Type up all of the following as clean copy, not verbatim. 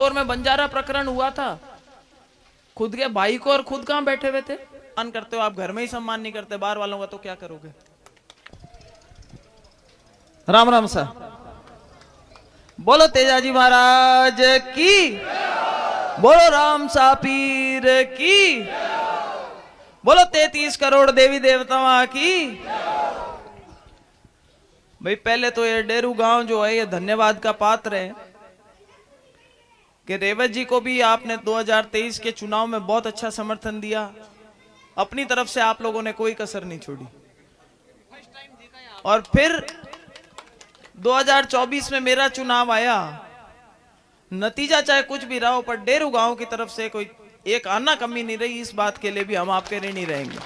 और में बंजारा प्रकरण हुआ था, खुद के भाई को और खुद कहां बैठे हुए थे। सम्मान करते हो आप, घर में ही सम्मान नहीं करते, बाहर वालों का तो क्या करोगे। राम राम सर, बोलो तेजाजी महाराज की, बोलो राम सापीर की, बोलो 33 करोड़ देवी देवताओं की। भाई पहले तो ये डेरू गांव जो है ये धन्यवाद का पात्र है कि रेवत जी को भी आपने 2023 के चुनाव में बहुत अच्छा समर्थन दिया। अपनी तरफ से आप लोगों ने कोई कसर नहीं छोड़ी। और फिर 2024 में मेरा चुनाव आया, नतीजा चाहे कुछ भी रहा हो पर डेरू गांव की तरफ से कोई एक आना कमी नहीं रही। इस बात के लिए भी हम आपके ऋणी रहेंगे।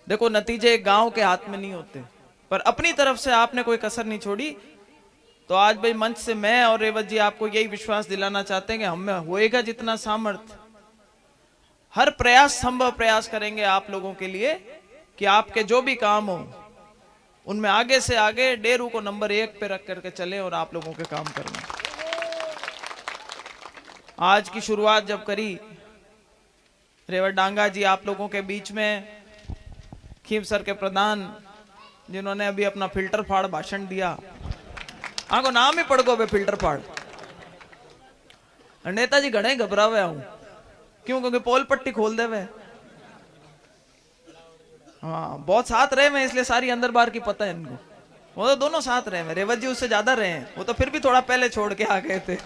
देखो नतीजे गांव के हाथ में नहीं होते, पर अपनी तरफ से आपने कोई कसर नहीं छोड़ी। तो आज भाई मंच से मैं और रेवत जी आपको यही विश्वास दिलाना चाहते हैं कि हम में होएगा जितना सामर्थ्य, हर प्रयास संभव प्रयास करेंगे आप लोगों के लिए कि आपके जो भी काम हो उनमें आगे से आगे डेरू को नंबर 1 पे रख करके चले और आप लोगों के काम करें। आज की शुरुआत जब करी रेवत डांगा जी आप लोगों के बीच में, खीमसर के प्रधान जिन्होंने अभी अपना फिल्टर फाड़ भाषण दिया, आगो नाम ही पड़ गो बे फिल्टर फाड़। नेताजी घणे घबरावे हूं, क्यों? क्योंकि पोल पट्टी खोल दे वे। हाँ बहुत साथ रहे मैं, इसलिए सारी अंदर बाहर की पता है इनको। वो तो दोनों साथ रहे हैं, रेवत जी उससे ज्यादा रहे हैं, वो तो फिर भी थोड़ा पहले छोड़ के आ गए थे।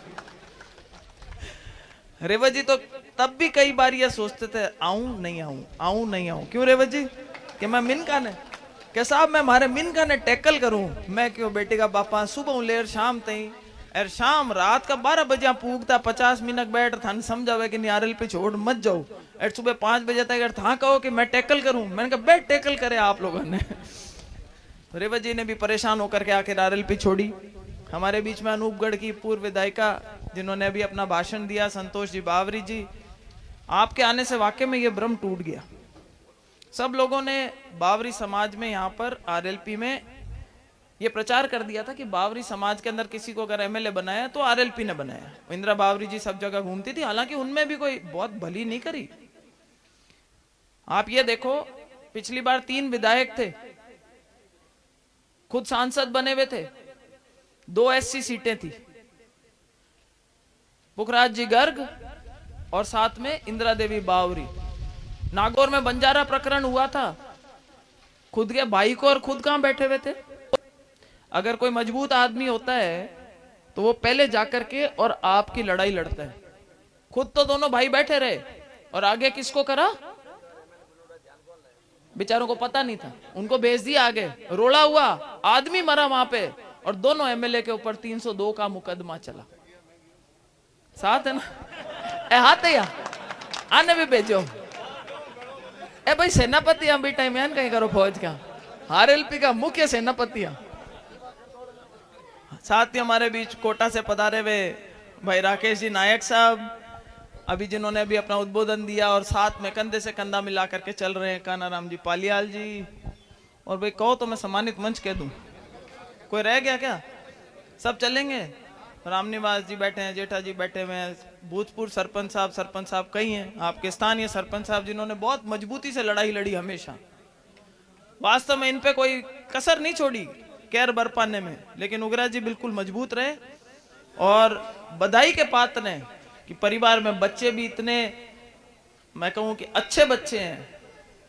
रेवत जी तो तब भी कई बार ये सोचते थे आऊं नहीं आऊं, आऊं नहीं आऊं। क्यों रेवत जी? कि मैं मिनका ने कि साहब मैं मारे मिनका ने टैकल करूं, मैं क्यों बेटे का बापा सुबह लेर शाम तई और शाम रात का 12 बजे पूगता 50 मिनट बैठ थान समझावे कि नियारल पे छोड़ मत जाओ, और सुबह 5 बजे तक अगर था कहो कि मैं टैकल करूं, मैंने कहा बैठ टैकल करे आप लोगों ने। रेवत जी ने भी परेशान होकर के आखिर आरएल पे छोड़ी। हमारे बीच में अनूपगढ़ की पूर्व विधायिका जिन्होंने अभी अपना भाषण दिया, संतोष जी बावरी जी, आपके आने से वाकई में ये भ्रम टूट गया। सब लोगों ने बावरी समाज में यहाँ पर आरएलपी में ये प्रचार कर दिया था कि बावरी समाज के अंदर किसी को अगर एमएलए बनाया तो आरएलपी ने बनाया। इंदिरा बावरी जी सब जगह घूमती थी, हालांकि उनमें भी कोई बहुत भली नहीं करी। आप ये देखो पिछली बार 3 विधायक थे, खुद सांसद बने हुए थे, 2 एससी सीटें थी, पुखराज जी गर्ग और साथ में इंदिरा देवी बावरी। नागौर में बंजारा प्रकरण हुआ था, खुद के भाई को और खुद कहां बैठे हुए थे। अगर कोई मजबूत आदमी होता है तो वो पहले जाकर के और आपकी लड़ाई लड़ता है। खुद तो दोनों भाई बैठे रहे और आगे किसको करा, बेचारों को पता नहीं था, उनको भेज दिया आगे, रोड़ा हुआ, आदमी मरा वहां पे, और दोनों एमएलए के ऊपर 302 का मुकदमा चला। साथ है ना? ए हाथ है या आने भी भेजो। ए भाई सेनापति हम भी टाइम यान कहीं करो फौज का, आरएलपी का मुख्य सेनापति। साथ ही हमारे बीच कोटा से पधारे हुए भाई राकेश जी नायक साहब, अभी जिन्होंने अभी अपना उद्बोधन दिया, और साथ में कंधे से कंधा मिला करके चल रहे हैं कानाराम जी पालियाल जी। और भाई कहो तो मैं सम्मानित मंच कह दूं, कोई रह गया क्या? सब चलेंगे। रामनिवास जी बैठे हैं, जेठा जी बैठे हुए हैं, भूतपूर्व सरपंच साहब कई हैं, आपके स्थानीय सरपंच साहब जिन्होंने बहुत मजबूती से लड़ाई लड़ी हमेशा। वास्तव में इन पे कोई कसर नहीं छोड़ी कैर बरपाने में, लेकिन उग्रा जी बिल्कुल मजबूत रहे। और बधाई के पात्र हैं कि परिवार में बच्चे भी इतने, मैं कहूं कि अच्छे बच्चे हैं,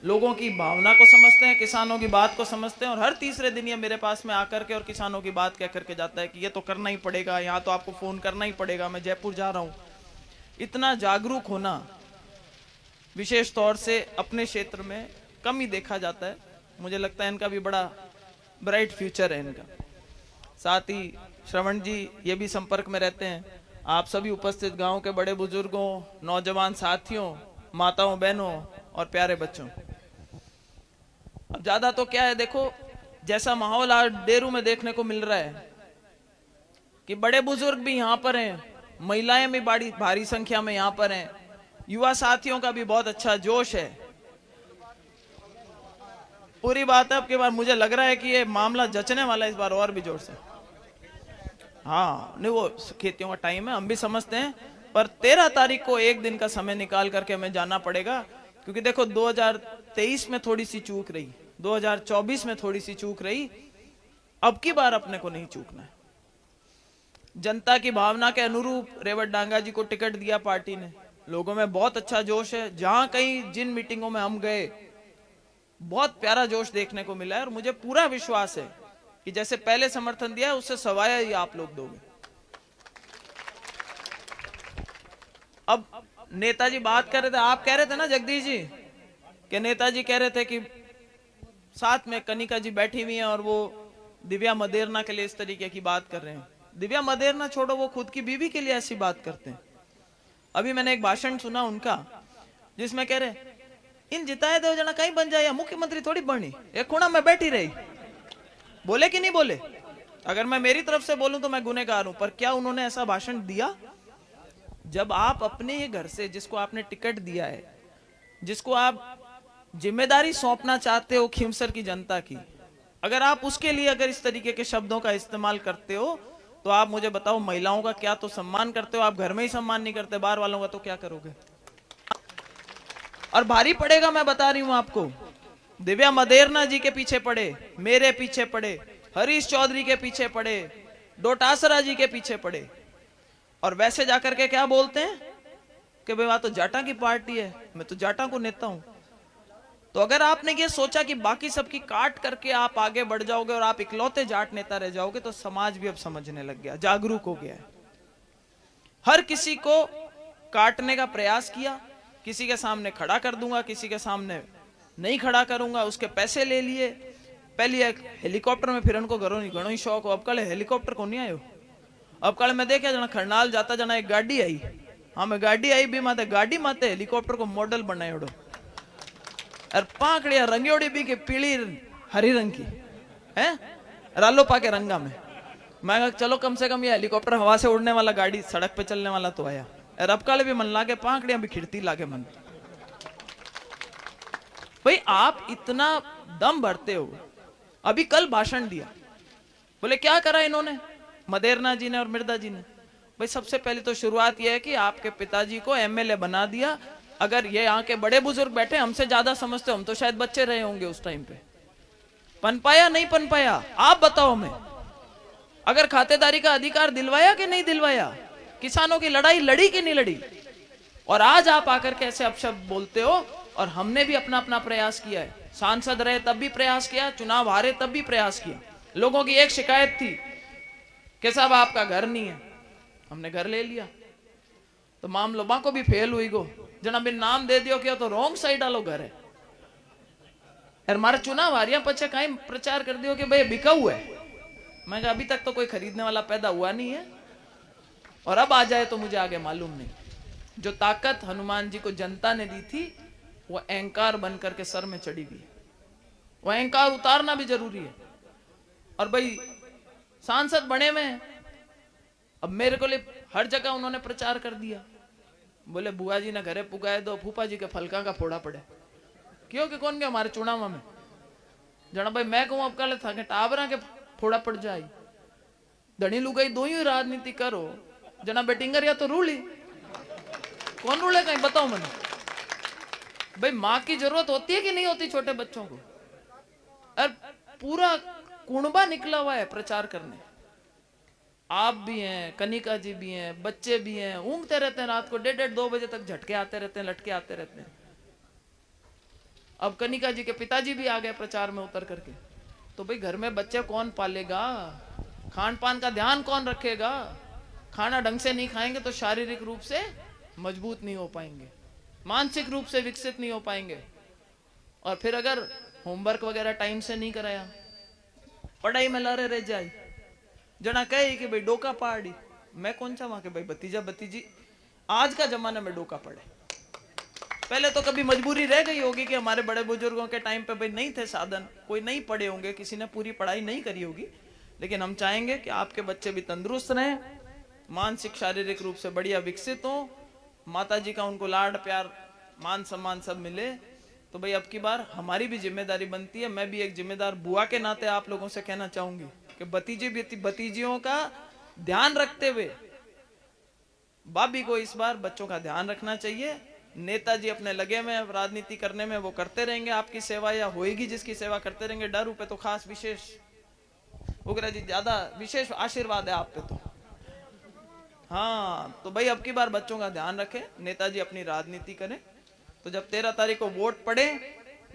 लोगों की भावना को समझते हैं, किसानों की बात को समझते हैं। और हर तीसरे दिन ये मेरे पास में आकर के और किसानों की बात कह करके जाता है कि ये तो करना ही पड़ेगा, यहाँ तो आपको फोन करना ही पड़ेगा, मैं जयपुर जा रहा हूँ। इतना जागरूक होना विशेष तौर से अपने क्षेत्र में कम ही देखा जाता है। मुझे लगता है इनका भी बड़ा ब्राइट फ्यूचर है इनका। साथ ही श्रवण जी ये भी संपर्क में रहते हैं। आप सभी उपस्थित गांव के बड़े बुजुर्गों, नौजवान साथियों, माताओं बहनों और प्यारे बच्चों, अब ज्यादा तो क्या है, देखो जैसा माहौल आज डेरू में देखने को मिल रहा है कि बड़े बुजुर्ग भी यहाँ पर हैं, महिलाएं भी बड़ी भारी संख्या में यहाँ पर हैं, युवा साथियों का भी बहुत अच्छा जोश है। पूरी बात है, अब की बार मुझे लग रहा है कि ये मामला जचने वाला है इस बार और भी जोर से। हाँ नहीं, वो खेतियों का टाइम है, हम भी समझते हैं, पर 13 तारीख को एक दिन का समय निकाल करके हमें जाना पड़ेगा। क्योंकि देखो 2023 में थोड़ी सी चूक रही, 2024 में थोड़ी सी चूक रही, अब की बार अपने को नहीं चूकना है। जनता की भावना के अनुरूप रेवत डांगा जी को टिकट दिया पार्टी ने, लोगों में बहुत अच्छा जोश है। जहां कहीं जिन मीटिंगों में हम गए बहुत प्यारा जोश देखने को मिला है, और मुझे पूरा विश्वास है कि जैसे पहले समर्थन दिया उससे सवाया ही आप लोग दोगे। अब नेताजी बात कर रहे थे, आप कह रहे थे ना जगदीश जी, कि नेताजी कह रहे थे कि साथ में कनिका जी बैठी हुई हैं और वो दिव्या मदेरना के लिए इस तरीके की बात कर रहे हैं। दिव्या मदेरना छोड़ो, वो खुद की बीवी के लिए ऐसी बात करते हैं। अभी मैंने एक भाषण सुना उनका, जिसमें कह रहे इन जिताए दो जना कहीं बन जाए, मुख्यमंत्री थोड़ी बनी, एक कोना में बैठी रही। बोले कि नहीं बोले? अगर मैं मेरी तरफ से बोलूं तो मैं गुनहगार हूं, पर क्या उन्होंने ऐसा भाषण दिया? जब आप अपने ही घर से, जिसको आपने टिकट दिया है, जिसको आप जिम्मेदारी सौंपना चाहते हो खीमसर की जनता की, अगर आप उसके लिए अगर इस तरीके के शब्दों का इस्तेमाल करते हो, तो आप मुझे बताओ, महिलाओं का क्या तो सम्मान करते हो, आप घर में ही सम्मान नहीं करते, बाहर वालों का तो क्या करोगे? और भारी पड़ेगा, मैं बता रही हूं आपको। दिव्या मदेरना जी के पीछे पड़े, मेरे पीछे पड़े, हरीश चौधरी के पीछे पड़े, डोटासरा जी के पीछे पड़े, और वैसे जाकर के क्या बोलते हैं कि भाई वहां तो जाटा की पार्टी है, मैं तो जाटा को नेता हूं। तो अगर आपने ये सोचा कि बाकी सबकी काट करके आप आगे बढ़ जाओगे और आप इकलौते जाट नेता रह जाओगे, तो समाज भी अब समझने लग गया, जागरूक हो गया है। हर किसी को काटने का प्रयास किया, किसी के सामने खड़ा कर दूंगा, किसी के सामने नहीं खड़ा करूंगा, उसके पैसे ले लिए। पहले एक हेलीकॉप्टर में फिरन को घरों ही शौक हो, अब कल हेलीकॉप्टर को नहीं आयो। अब कल मैं देखा जना खरनाल जाता जना एक गाड़ी आई, हाँ मैं गाड़ी आई भी माते, गाड़ी माते हेलीकॉप्टर को मॉडल बनाए उड़ो, और पाकड़िया रंगोड़ी भी के पीली हरी रंग की है, रालोपा के रंगा में। मैं कहा चलो कम से कम ये हेलीकॉप्टर हवा से उड़ने वाला गाड़ी सड़क पे चलने वाला तो आया। और अब काले भी मन लागे, पाकड़िया भी खिड़ती लागे मन। भाई आप इतना दम भरते हो। अभी कल भाषण दिया, बोले क्या करा इन्होंने, मदेरना जी ने और मिर्दा जी ने। भाई सबसे पहले तो शुरुआत यह है कि आपके पिताजी को एमएलए बना दिया। अगर ये यहाँ के बड़े बुजुर्ग बैठे, हमसे ज्यादा समझते, हम तो शायद बच्चे रहे होंगे उस टाइम पे। पन पाया नहीं पन पाया, आप बताओ हमें। अगर खातेदारी का अधिकार दिलवाया कि नहीं दिलवाया, किसानों की लड़ाई लड़ी कि नहीं लड़ी। और आज आप आकर के ऐसे अपशब्द बोलते हो। और हमने भी अपना अपना प्रयास किया है, सांसद रहे तब भी प्रयास किया, चुनाव हारे तब भी प्रयास किया। लोगों की एक शिकायत थी कि साहब आपका घर नहीं है, हमने घर ले लिया। तो मामलो मां को भी फेल हुई गो, जना बिन नाम दे दियो क्या तो रॉन्ग साइड आलो घर है। यार मारे चुनाव हारिया पचे कहीं प्रचार कर दियो कि भाई बिका हुआ है। मैं कहा अभी तक तो कोई खरीदने वाला पैदा हुआ नहीं है, और अब आ जाए तो मुझे आगे मालूम नहीं। जो ताकत हनुमान जी को जनता ने दी थी, वो अहंकार बनकर के सर में चढ़ी हुई है। वो अहंकार उतारना भी जरूरी है। और भाई सांसद बने में, अब मेरे को लिए हर जगह उन्होंने प्रचार कर दिया। बोले बुआ जी ने घरे पुगाए दो, फूफा जी के फलका का फोड़ा पड़े। क्यों कि कौन गया हमारे चुनाव में? जना भाई मैं कहूं अब कल था कि टावरा के फोड़ा पड़ जाए। धनी लुगाई दो ही राजनीति करो, जना बेटिंगर या तो रूली, कौन रूले कहीं बताओ मैंने। भाई माँ की जरूरत होती है कि नहीं होती छोटे बच्चों को? और पूरा कुणबा निकला हुआ है प्रचार करने। आप भी हैं, कनिका जी भी हैं, बच्चे भी हैं, ऊँगते रहते हैं रात को 1:30-2 बजे तक, झटके आते रहते हैं, लटके आते रहते हैं। अब कनिका जी के पिताजी भी आ गए प्रचार में उतर करके। तो भाई घर में बच्चे कौन पालेगा, खान पान का ध्यान कौन रखेगा? खाना ढंग से नहीं खाएंगे तो शारीरिक रूप से मजबूत नहीं हो पाएंगे, मानसिक रूप से विकसित नहीं हो पाएंगे। और फिर अगर होमवर्क वगैरह टाइम से नहीं कराया, पढ़ाई में लारे रह जाए, जना कहे कि भाई डोका पहाड़ी, मैं कौन सा वहां के भाई भतीजा भतीजी आज का जमाने में डोका पड़े। पहले तो कभी मजबूरी रह गई होगी कि हमारे बड़े बुजुर्गों के टाइम पे भाई नहीं थे साधन, कोई नहीं पढ़े होंगे, किसी ने पूरी पढ़ाई नहीं करी होगी। लेकिन हम चाहेंगे कि आपके बच्चे भी तंदुरुस्त रहें, मानसिक शारीरिक रूप से बढ़िया विकसित हो, माता जी का उनको लाड प्यार मान सम्मान सब मिले। तो भाई अब की बार हमारी भी जिम्मेदारी बनती है। मैं भी एक जिम्मेदार बुआ के नाते आप लोगों से कहना चाहूंगी कि भतीजियों का ध्यान रखते हुए भाभी को इस बार बच्चों का ध्यान रखना चाहिए। नेताजी अपने लगे हुए हैं राजनीति करने में, वो करते रहेंगे आपकी सेवा, या होएगी जिसकी सेवा करते रहेंगे। डरू पे तो खास विशेष उग्र जी ज्यादा विशेष आशीर्वाद है आप पे तो। हाँ तो भाई अब की बार बच्चों का ध्यान रखें, नेताजी अपनी राजनीति करें। तो जब 13 तारीख को वोट पड़े,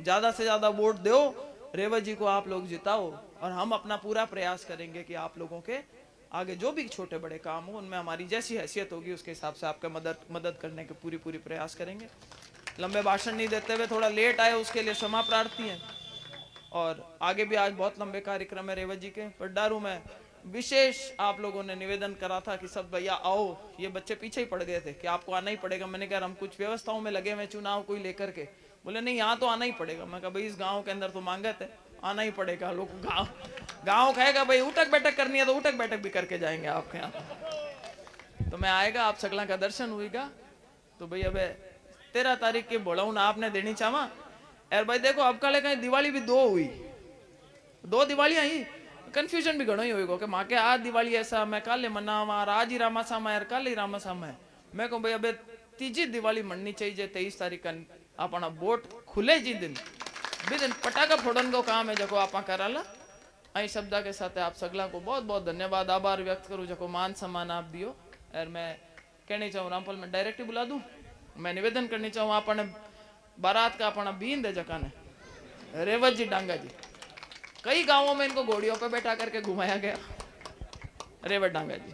ज्यादा से ज्यादा वोट दो, रेवत जी को आप लोग जिताओ, और हम अपना पूरा प्रयास करेंगे कि आप लोगों के आगे जो भी छोटे बड़े काम हो उनमें हमारी जैसी हैसियत होगी उसके हिसाब से आपका मदद करने के पूरी प्रयास करेंगे। लंबे भाषण नहीं देते हुए, थोड़ा लेट आए उसके लिए क्षमा प्रार्थी है। और आगे भी आज बहुत लंबे कार्यक्रम है रेवत जी के, पर डारू में विशेष आप लोगों ने निवेदन करा था कि सब भैया आओ, ये बच्चे पीछे ही पड़ गए थे कि आपको आना ही पड़ेगा। मैंने कहा हम कुछ व्यवस्थाओं में लगे हुए चुनाव कोई लेकर के, बोले नहीं यहाँ तो आना ही पड़ेगा। मैं कहा भाई इस गांव के अंदर तो मांगे थे, आना ही पड़ेगा। लोग गांव कहेगा भाई उठक बैठक करनी है तो उठक बैठक भी करके जाएंगे आपके यहाँ। तो मैं आएगा, आप सगला का दर्शन हुएगा। तो भाई अब 13 तारीख की बोलाऊ आपने देनी चाहवा। यार भाई देखो अब कल कहीं दिवाली भी दो हुई, 2 दिवाली आई, कंफ्यूजन भी घणो ही होएगा कि माँ के आज दिवाली ऐसा मैं कल मनावा, आज ही रामासामा यार कल ही रामासामा है। मैं कहूँ भाई अब तीजी दिवाली मननी चाहिए 23 तारीख का अपना वोट खुले जी दिन भी दिन पटाखा फोड़न को काम है जो आप कराला। आई शब्द के साथ आप सगला को बहुत बहुत धन्यवाद आभार व्यक्त करूँ जो मान सम्मान आप दियो। और मैं कहनी चाहूँ रामपाल में डायरेक्ट ही बुला दूं, मैं निवेदन करनी चाहूँ अपने बारात का अपना बींद है जका ने रेवत जी डांगा जी, कई गांवों में इनको घोड़ियों पे बैठा करके घुमाया गया। रेवत डांगा जी